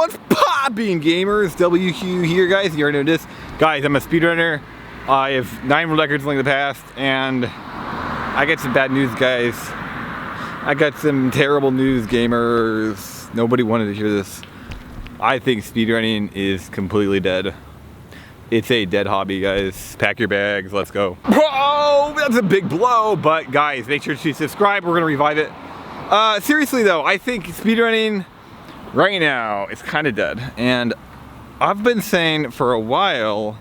What's poppin', gamers? WQ here, guys. You already know this. Guys, I'm a speedrunner. I have 9 world records in the past, and I got some bad news, guys. I got some terrible news, gamers. Nobody wanted to hear this. I think speedrunning is completely dead. It's a dead hobby, guys. Pack your bags, let's go. Whoa, that's a big blow, but guys, make sure to subscribe. We're gonna revive it. Seriously though, I think speedrunning right now is kind of dead. And I've been saying for a while,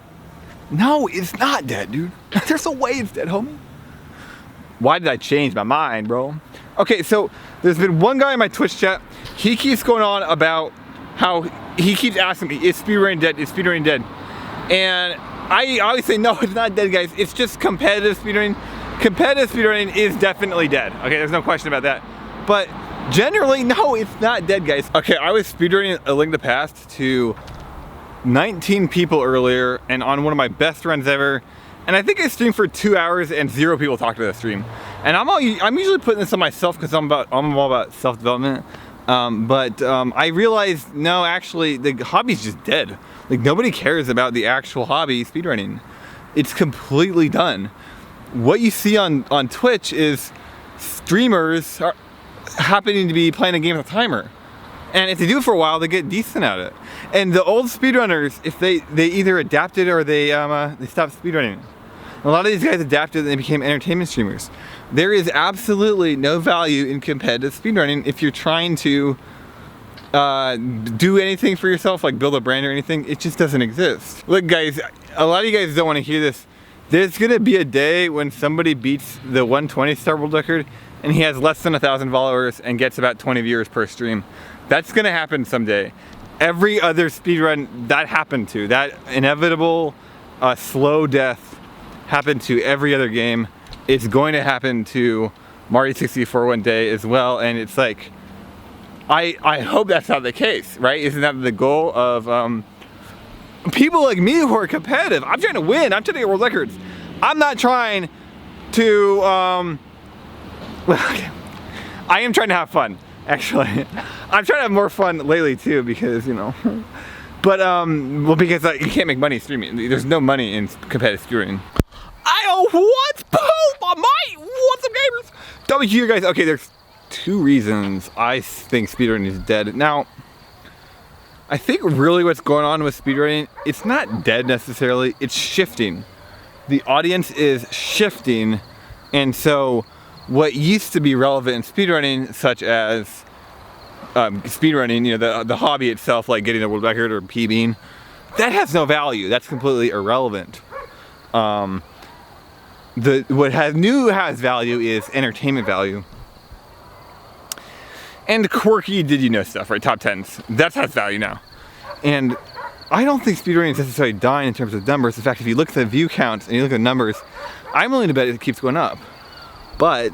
no, it's not dead, dude. There's a way it's dead, homie. Why did I change my mind, bro? Okay, so there's been one guy in my Twitch chat. He keeps going on about how he keeps asking me, is speedrunning dead? Is speedrunning dead? And I always say, no, it's not dead, guys. It's just competitive speedrunning. Competitive speedrunning is definitely dead. Okay, there's no question about that. But generally, no, it's not dead, guys. Okay, I was speedrunning A Link to the Past to 19 people earlier, and on one of my best runs ever. And I think I streamed for 2 hours and 0 people talked to the stream. And I'm usually putting this on myself because I'm all about self-development. I realized, no, actually, the hobby's just dead. Like, nobody cares about the actual hobby, speedrunning. It's completely done. What you see on Twitch is streamers are happening to be playing a game with a timer. And if they do it for a while, they get decent at it. And the old speedrunners, if they either adapted or they stopped speedrunning. A lot of these guys adapted and they became entertainment streamers. There is absolutely no value in competitive speedrunning if you're trying to do anything for yourself, like build a brand or anything. It just doesn't exist. Look, guys, a lot of you guys don't want to hear this. There's gonna be a day when somebody beats the 120-star world record and he has less than 1,000 followers and gets about 20 viewers per stream. That's gonna happen someday. Every other speedrun that happened to, that inevitable slow death happened to every other game. It's going to happen to Mario 64 one day as well, and it's like, I hope that's not the case, right? Isn't that the goal of people like me who are competitive? I'm trying to win, I'm trying to get world records. I'm not trying to, well, I am trying to have fun, actually. I'm trying to have more fun lately too, because, you know, but, well, because you can't make money streaming. There's no money in competitive speedrunning. What's poop? What's up, gamers? WQ, guys. Okay, there's 2 reasons I think speedrunning is dead. Now, I think really what's going on with speedrunning, it's not dead necessarily, it's shifting. The audience is shifting, and so what used to be relevant in speedrunning, such as speedrunning, you know, the hobby itself, like getting a world record or PBing, that has no value. That's completely irrelevant. What has value is entertainment value. And quirky did you know stuff, right? Top 10s. That has value now. And I don't think speedrunning is necessarily dying in terms of numbers. In fact, if you look at the view counts and you look at the numbers, I'm willing to bet it keeps going up. But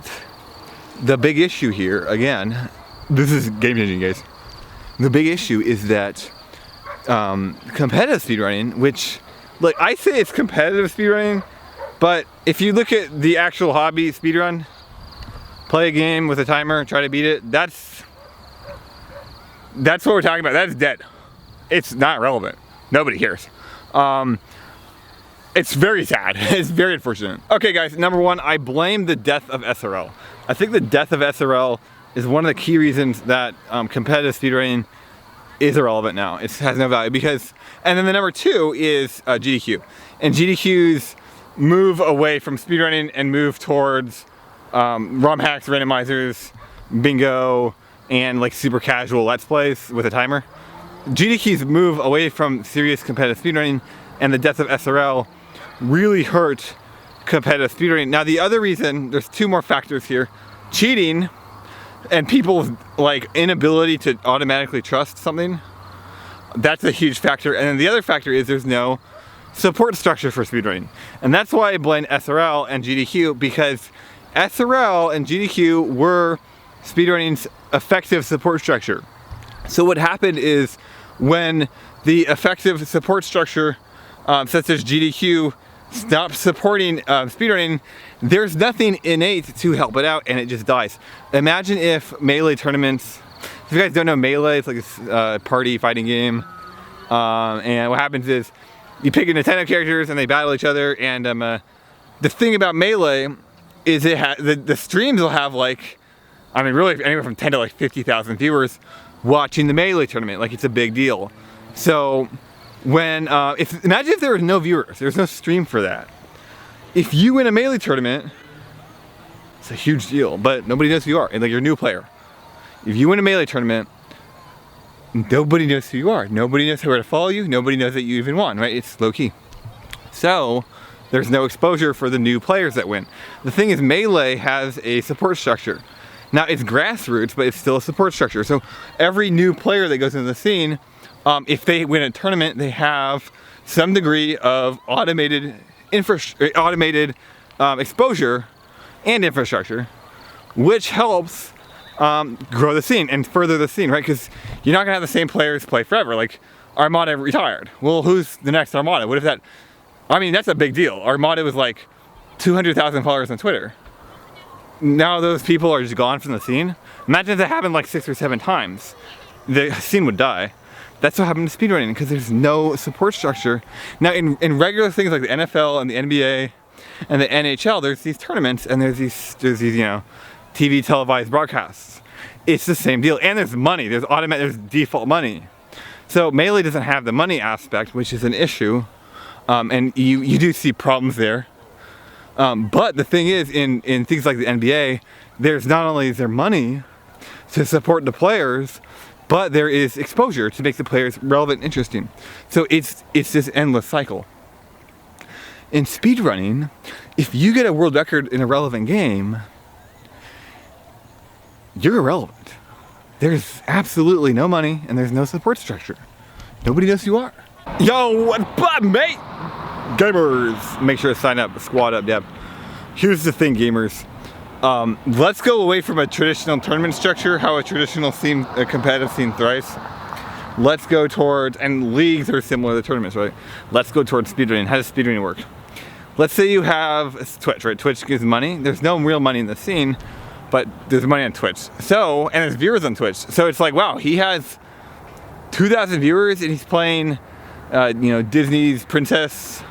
the big issue here, again, this is game changing, guys. The big issue is that competitive speedrunning, which, like, I say it's competitive speedrunning, but if you look at the actual hobby, speedrun, play a game with a timer, try to beat it, that's what we're talking about. That's dead. It's not relevant. Nobody cares. It's very sad. It's very unfortunate. Okay, guys, number 1, I blame the death of SRL. I think the death of SRL is one of the key reasons that competitive speedrunning is irrelevant now. It has no value because, and then the number 2 is GDQ. And GDQ's move away from speedrunning and move towards ROM hacks, randomizers, bingo, and like super casual let's plays with a timer. GDQ's move away from serious competitive speedrunning and the death of SRL really hurt competitive speedrunning. Now the other reason, there's 2 more factors here. Cheating and people's like inability to automatically trust something. That's a huge factor. And then the other factor is there's no support structure for speedrunning. And that's why I blame SRL and GDQ, because SRL and GDQ were speedrunning's effective support structure. So what happened is when the effective support structure, such as GDQ, stopped supporting speedrunning, there's nothing innate to help it out and it just dies. Imagine if Melee tournaments If you guys don't know Melee, it's like a party fighting game. And what happens is you pick your Nintendo characters and they battle each other. And the thing about Melee is the streams will have like, I mean, really anywhere from 10 to like 50,000 viewers watching the Melee tournament. Like, it's a big deal. So when imagine if there were no viewers, there's no stream for that. If you win a Melee tournament, it's a huge deal, but nobody knows who you are, and like, you're a new player. If you win a Melee tournament, nobody knows who you are. Nobody knows where to follow you. Nobody knows that you even won, right? It's low key. So there's no exposure for the new players that win. The thing is, Melee has a support structure. Now, it's grassroots, but it's still a support structure. So every new player that goes into the scene, if they win a tournament, they have some degree of automated exposure and infrastructure, which helps grow the scene and further the scene, right? Because you're not gonna have the same players play forever. Like, Armada retired. Well, who's the next Armada? What if that? I mean, that's a big deal. Armada was like 200,000 followers on Twitter. Now those people are just gone from the scene. Imagine if that happened like 6 or 7 times. The scene would die. That's what happened to speedrunning, because there's no support structure. Now, in regular things like the NFL and the NBA and the NHL, there's these tournaments and there's these you know, TV televised broadcasts. It's the same deal, and there's money. There's default money. So Melee doesn't have the money aspect, which is an issue, and you do see problems there. But the thing is, in things like the NBA, there's not only is there money to support the players, but there is exposure to make the players relevant and interesting. So it's this endless cycle. In speedrunning, if you get a world record in a relevant game, you're irrelevant. There's absolutely no money and there's no support structure. Nobody knows who you are. Yo, what's up, mate? Gamers, make sure to sign up, squad up, yep. Here's the thing, gamers. Let's go away from a traditional tournament structure, how a traditional scene, a competitive scene thrives. Let's go towards, and leagues are similar to tournaments, right? Let's go towards speedrunning. How does speedrunning work? Let's say you have Twitch, right? Twitch gives money. There's no real money in the scene, but there's money on Twitch. So, and there's viewers on Twitch. So it's like, wow, he has 2,000 viewers and he's playing, you know, Disney's Princess,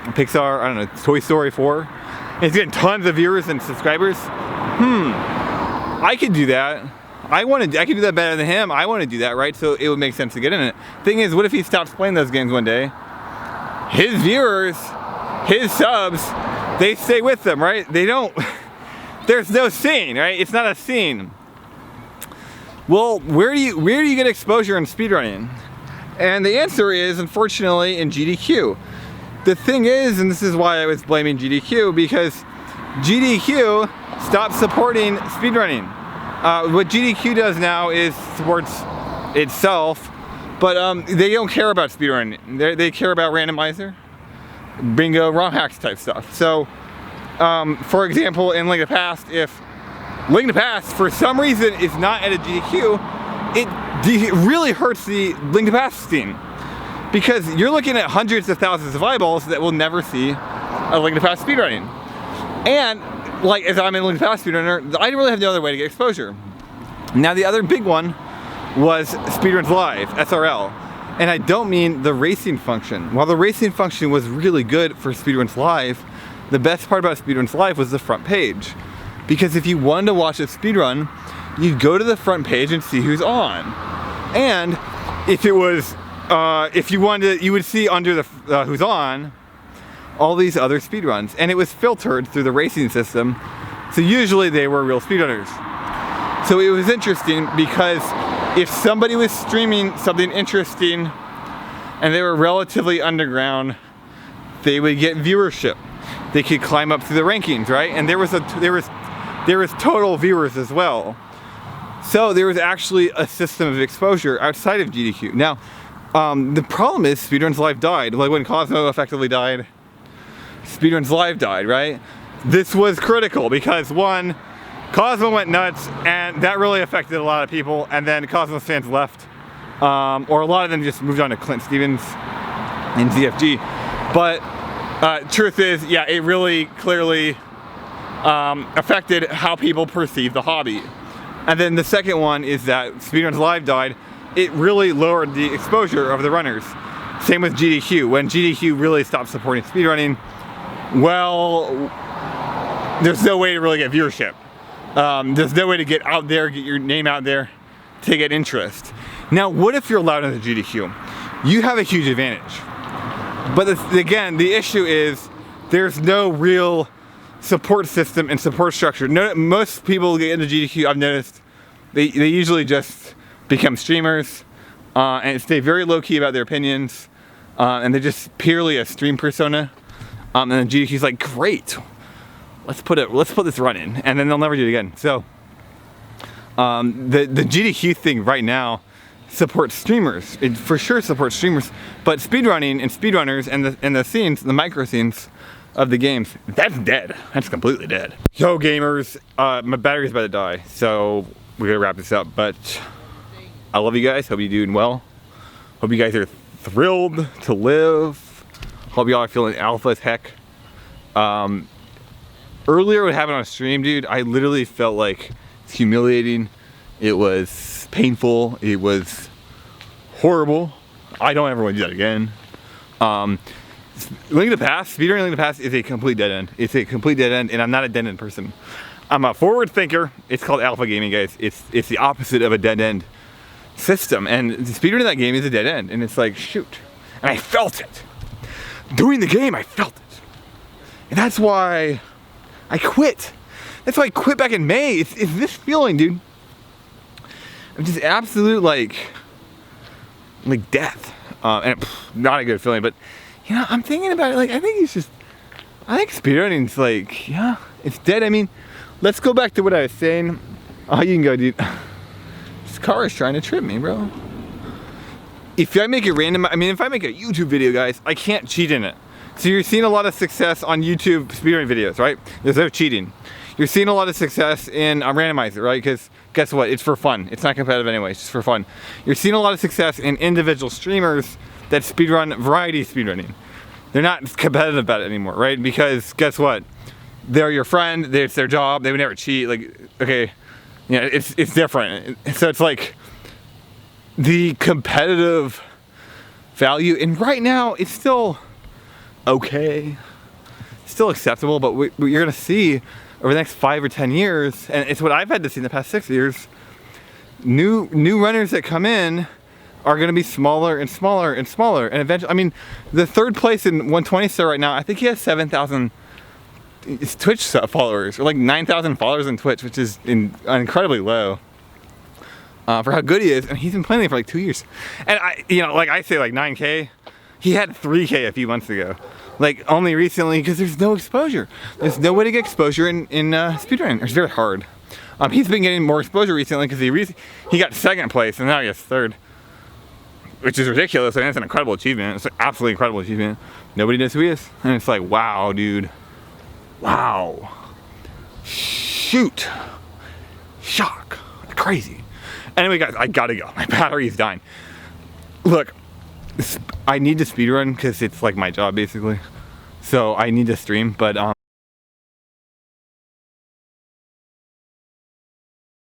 Pixar, I don't know, Toy Story 4. And he's getting tons of viewers and subscribers. I could do that. I could do that better than him. I want to do that, right? So it would make sense to get in it. Thing is, what if he stops playing those games one day? His viewers, his subs, they stay with them, right? They don't, there's no scene, right? It's not a scene. Well, where do you get exposure in speedrunning? And the answer is, unfortunately, in GDQ. The thing is, and this is why I was blaming GDQ, because GDQ stopped supporting speedrunning. What GDQ does now is supports itself, but they don't care about speedrunning. They care about randomizer, bingo, ROM hacks type stuff. So, for example, in Link to the Past, if Link to the Past, for some reason, is not at a GDQ, it really hurts the Link to the Past scene. Because you're looking at hundreds of thousands of eyeballs that will never see a Link to the Past speedrunning. And, like, as I'm in Link to the Past speedrunner, I didn't really have no other way to get exposure. Now, the other big one was Speedruns Live, SRL. And I don't mean the racing function. While the racing function was really good for Speedruns Live, the best part about Speedruns Live was the front page. Because if you wanted to watch a speedrun, you'd go to the front page and see who's on. And if it was, if you wanted to, you would see under the who's on all these other speedruns. And it was filtered through the racing system. So usually they were real speedrunners. So it was interesting because if somebody was streaming something interesting and they were relatively underground, they would get viewership. They could climb up through the rankings, right? And there was total viewers as well. So there was actually a system of exposure outside of GDQ. Now, the problem is Speedruns Live died. Like when Cosmo effectively died, Speedruns Live died, right? This was critical because one, Cosmo went nuts and that really affected a lot of people, and then Cosmos fans left. Or a lot of them just moved on to Clint Stevens and ZFG. But truth is, yeah, it really clearly affected how people perceive the hobby. And then the second one is that Speedruns Live died. It really lowered the exposure of the runners. Same with GDQ. When GDQ really stopped supporting speedrunning, well, there's no way to really get viewership. There's no way to get out there, get your name out there, to get interest. Now, what if you're allowed in the GDQ? You have a huge advantage. But again, the issue is there's no real support system and support structure. Most people who get into GDQ, I've noticed, they usually just become streamers and stay very low-key about their opinions, and they're just purely a stream persona. And then GDQ's like, great, let's put this run in, and then they'll never do it again. So the GDQ thing right now supports streamers. It for sure supports streamers, but speedrunning and speedrunners and the scenes, the micro scenes of the games, that's dead. That's completely dead. Yo gamers, my battery's about to die, so we're gonna wrap this up, but I love you guys. Hope you're doing well. Hope you guys are thrilled to live. Hope y'all are feeling alpha as heck. Earlier what happened on stream, dude, I literally felt like it's humiliating. It was painful. It was horrible. I don't ever want to do that again. Link to the Past, Speedrunning Link to the Past is a complete dead end. It's a complete dead end, and I'm not a dead end person. I'm a forward thinker. It's called alpha gaming, guys. It's the opposite of a dead end system, and speedrunning that game is a dead end, and it's like, shoot. And I felt it. During the game, I felt it. And that's why I quit. That's why I quit back in May. It's this feeling, dude. I'm just absolute, like death. And not a good feeling, but you know, I'm thinking about it, like, I think speedrunning's like, yeah, it's dead. I mean, let's go back to what I was saying. Oh, you can go, dude. This car is trying to trip me, bro. If I make a if I make a YouTube video, guys, I can't cheat in it. So you're seeing a lot of success on YouTube speedrunning videos, right? There's no cheating. You're seeing a lot of success in a randomizer, right? Because guess what? It's for fun. It's not competitive anyway. It's just for fun. You're seeing a lot of success in individual streamers that speedrun variety speedrunning. They're not competitive about it anymore, right? Because guess what? They're your friend. It's their job. They would never cheat. Like, okay, yeah, it's different. So it's like the competitive value, and right now it's still okay, still acceptable. But what you're gonna see over the next 5 or 10 years, and it's what I've had to see in the past 6 years, new runners that come in are going to be smaller and smaller and smaller, and eventually, I mean, the third place in 120 star right now, I think he has 7,000 Twitch followers, or like 9,000 followers on Twitch, which is incredibly low for how good he is, and he's been playing for like 2 years. And like I say, like 9K, he had 3K a few months ago. Like only recently, because there's no exposure. There's no way to get exposure in speedrunning. It's very hard. He's been getting more exposure recently because he got second place, and now he has third, which is ridiculous. I mean, it's an incredible achievement. It's an absolutely incredible achievement. Nobody knows who he is, and it's like, wow, dude, wow, shoot, shock, crazy. Anyway, guys, I gotta go. My battery is dying. Look, I need to speedrun because it's like my job basically. So I need to stream, but